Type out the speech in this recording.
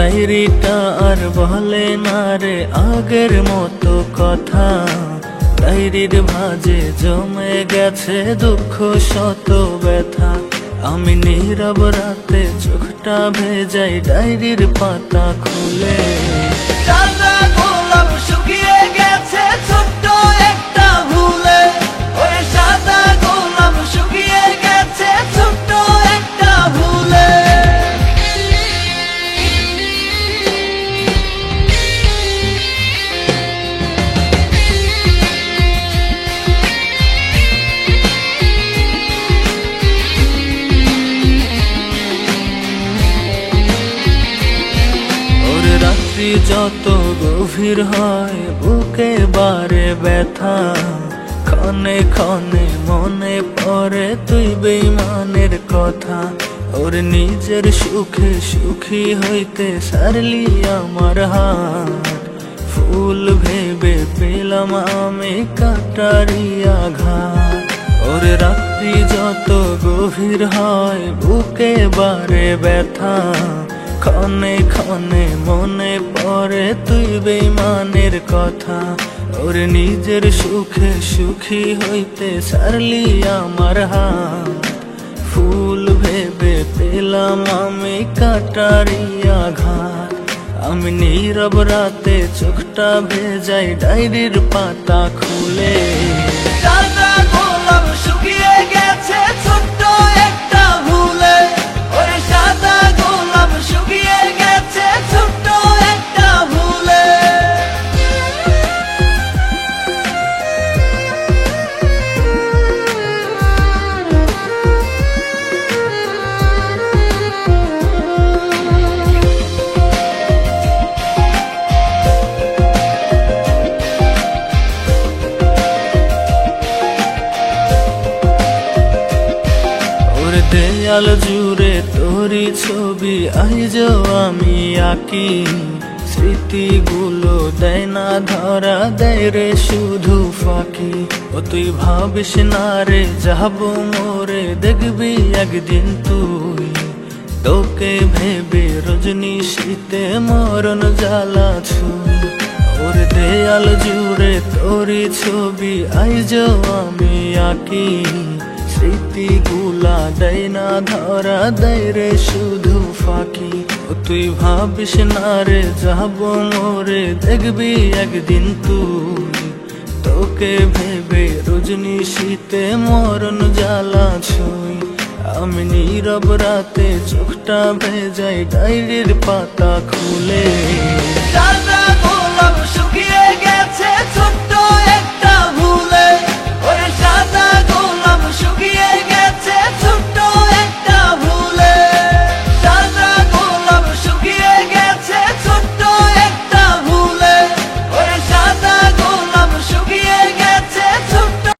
ডায়েরিটা আর বলে না রে আগের মতো কথা। ডায়েরির ভাঁজে জমে গেছে দুঃখ শত ব্যথা। আমি নীরব রাতে চোখটা ভেজাই ডায়েরির পাতা খুলে। সাদা গোলাপ শুকিয়ে গেছে ছোট্ট একটা ভুলে। ওই সাদা গোলাপ শুকিয়ে গেছে ছোট্ট একটা ভুলে। রাত্রি যত গভীর হয় বুকে বারে ব্যথা। ক্ষণে ক্ষণে মনে পড়ে তুই বেঈমানের কথা। ওর নিজের সুখে সুখী হইতে সারলি আমার হাত। ফুল ভেবে পেলাম আমি কাটারি আঘাত। ওর রাত্রি যত গভীর হয় বুকে বারে ব্যথা। ক্ষণে ক্ষণে মনে পড়ে তুই বেঈমানের কথা। ওর নিজের সুখে সুখী হইতে সারলি আমার হাত। ফুল ভেবে পেলাম আমি কাটারি আঘাত। আমি নীরব রাতে চোখটা ভেজাই ডায়েরির পাতা খুলে। সাদা গোলাপ শুকিয়ে গেছে ছোট্ট একটা ভুলে। ওই সাদা গোলাপ শুকিয়ে গেছে ছোট্ট একটা ভুলে। দেয়াল জুড়ে তোরি ছবি আইজো আমি আঁকি। স্মৃতিগুলো দেয় না ধরা, দেয় রে শুধু ফাঁকি। ও তুই ভাবিস না রে যাবো মোরে, দেখবি একদিন তুই। তোকে ভেবে রজনী শীতে মরণ জ্বালা ছুঁই। ওর দেয়াল জুড়ে তোরি ছবি আইজো আমি আঁকি। স্মৃতিগুলা দেয় না ধরা, দেয় রে শুধু ফাঁকি। ও তুই ভাবিস না রে যাবো মোরে, দেখবি একদিন তুই। তোকে ভেবে রজনী শীতে মরণ জ্বালা ছুঁই। আমি নীরব রাতে চোখটা ভেজাই ডায়েরির পাতা খুলে। সাদা